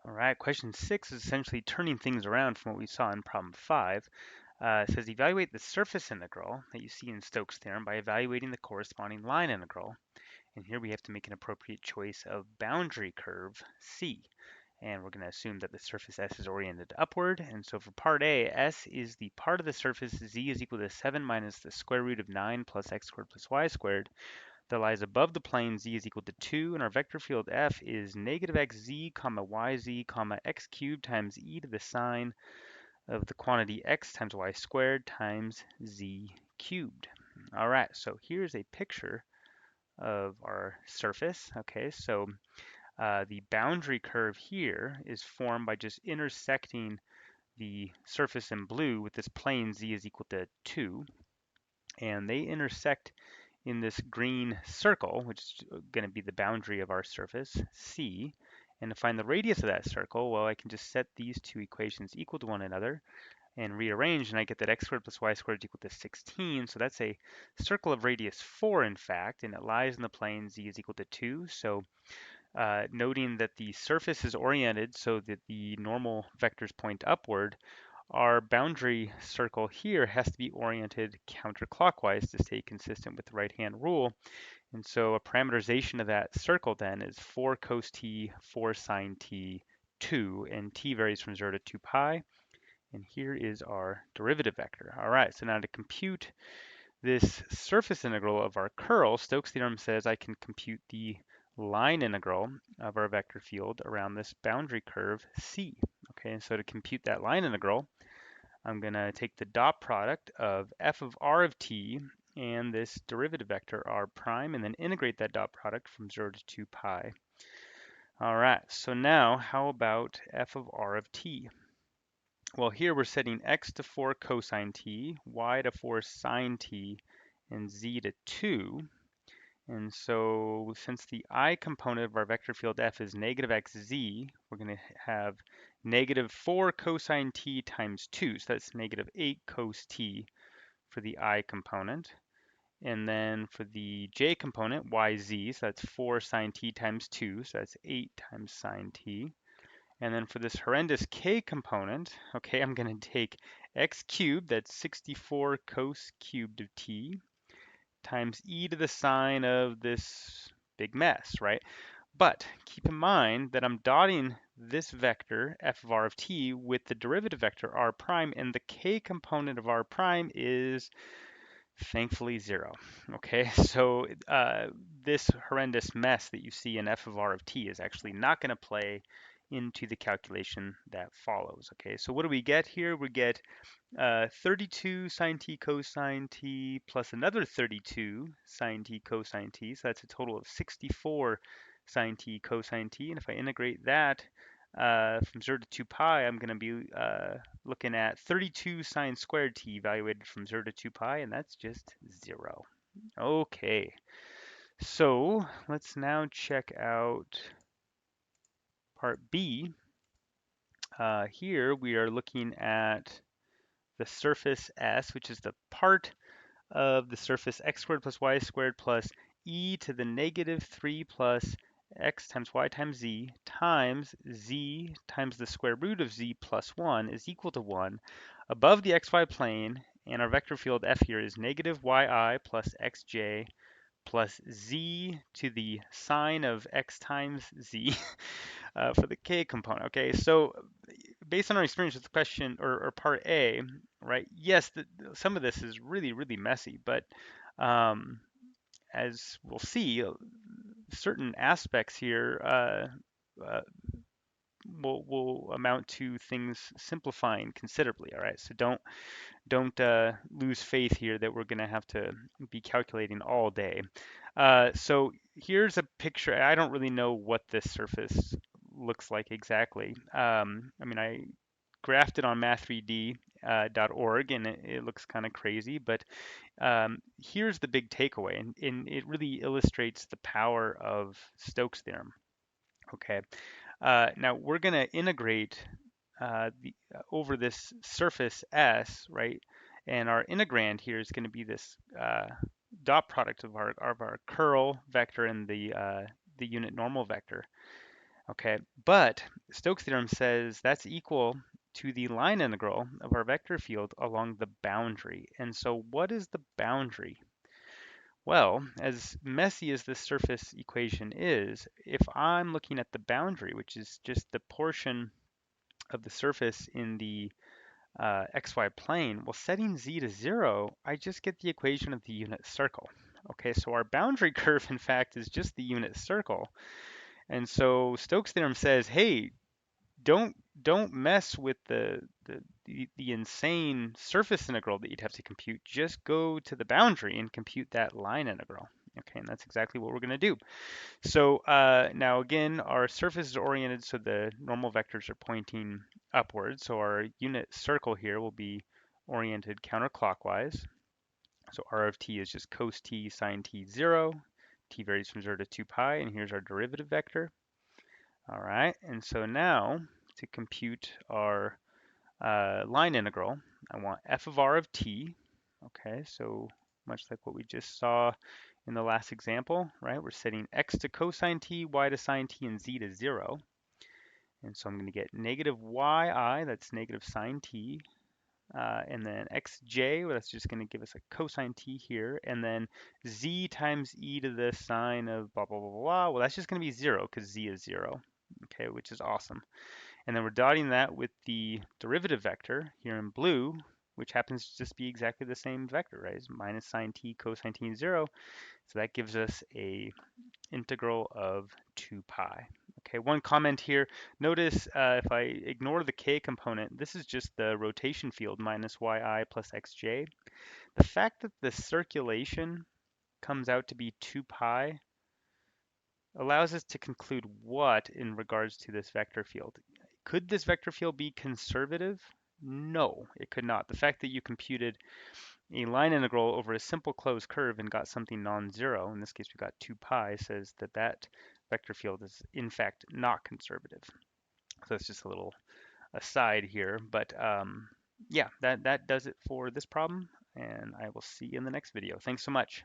All right, question 6 is essentially turning things around from what we saw in problem 5. It says evaluate the surface integral that you see in Stokes' theorem by evaluating the corresponding line integral. And here we have to make an appropriate choice of boundary curve C. And we're going to assume that the surface S is oriented upward. And so for part A, S is the part of the surface Z is equal to 7 minus the square root of 9 plus x squared plus y squared that lies above the plane Z is equal to 2, and our vector field F is negative xz comma yz comma x cubed times e to the sine of the quantity x times y squared times z cubed. All right, so here's a picture of our surface. Okay, so the boundary curve here is formed by just intersecting the surface in blue with this plane Z is equal to 2, and they intersect in this green circle, which is going to be the boundary of our surface, C. And to find the radius of that circle, well, I can just set these two equations equal to one another and rearrange, and I get that x squared plus y squared is equal to 16. So that's a circle of radius 4, in fact, and it lies in the plane z is equal to 2. So noting that the surface is oriented so that the normal vectors point upward, our boundary circle here has to be oriented counterclockwise to stay consistent with the right-hand rule. And so a parameterization of that circle then is 4 cos t, 4 sine t, 2, and t varies from 0 to 2 pi. And here is our derivative vector. All right, so now to compute this surface integral of our curl, Stokes' theorem says I can compute the line integral of our vector field around this boundary curve C. Okay, so to compute that line integral, I'm going to take the dot product of f of r of t and this derivative vector r prime, and then integrate that dot product from 0 to 2 pi. All right, so now how about f of r of t? Well, here we're setting x to 4 cosine t, y to 4 sine t, and z to 2. And so since the I component of our vector field f is negative xz, we're going to have negative 4 cosine t times 2. So that's negative 8 cos t for the I component. And then for the j component, yz, so that's 4 sine t times 2. So that's 8 times sine t. And then for this horrendous k component, okay, I'm going to take x cubed, that's 64 cos cubed of t, times e to the sine of this big mess, right? But keep in mind that I'm dotting this vector, f of r of t, with the derivative vector r prime, and the k component of r prime is thankfully 0. Okay, so this horrendous mess that you see in f of r of t is actually not going to play into the calculation that follows. Okay, so what do we get here? We get 32 sine t cosine t plus another 32 sine t cosine t. So that's a total of 64 sine t cosine t. And if I integrate that from 0 to 2 pi, I'm going to be looking at 32 sine squared t evaluated from 0 to 2 pi, and that's just 0. Okay, so let's now check out part B. Here we are looking at the surface S, which is the part of the surface x squared plus y squared plus e to the negative 3 plus x times y times z times the square root of z plus 1 is equal to 1 above the xy plane, and our vector field f here is negative yi plus xj plus z to the sine of x times z for the k component. Okay, so based on our experience with the question or part A, right? Yes, some of this is really, really messy, but um, as we'll see, certain aspects here will amount to things simplifying considerably. All right, so don't lose faith here that we're going to have to be calculating all day. So here's a picture. I don't really know what this surface looks like exactly. I mean, I graphed it on math3d.org and it looks kind of crazy, but here's the big takeaway, and it really illustrates the power of Stokes' theorem. Okay, now we're going to integrate over this surface S, right? And our integrand here is going to be this dot product of our curl vector and the unit normal vector. Okay, but Stokes theorem says that's equal to the line integral of our vector field along the boundary. And so what is the boundary? Well, as messy as this surface equation is, if I'm looking at the boundary, which is just the portion of the surface in the xy plane, well, setting z to 0, I just get the equation of the unit circle. Okay, so our boundary curve, in fact, is just the unit circle. And so Stokes' theorem says, hey, don't mess with the insane surface integral that you'd have to compute. Just go to the boundary and compute that line integral. Okay, and that's exactly what we're going to do. So now again, our surface is oriented so the normal vectors are pointing upwards. So our unit circle here will be oriented counterclockwise. So r of t is just cos t sine t 0. T varies from 0 to 2 pi, and here's our derivative vector. All right, and so now to compute our line integral, I want f of r of t. Okay, so much like what we just saw in the last example, right? We're setting x to cosine t, y to sine t, and z to 0. And so I'm going to get negative yi, that's negative sine t, and then xj, well, that's just going to give us a cosine t here, and then z times e to the sine of blah, blah, blah, blah. Well, that's just going to be 0 because z is 0, okay, which is awesome. And then we're dotting that with the derivative vector here in blue, which happens to just be exactly the same vector, right? It's minus sine t cosine t 0. So that gives us a integral of 2 pi. Okay, one comment here. Notice if I ignore the k component, this is just the rotation field minus yi plus xj. The fact that the circulation comes out to be 2 pi allows us to conclude what in regards to this vector field. Could this vector field be conservative? No, it could not. The fact that you computed a line integral over a simple closed curve and got something non-zero, in this case we got 2 pi, says that that vector field is in fact not conservative. So that's just a little aside here, but yeah, that does it for this problem, and I will see you in the next video. Thanks so much.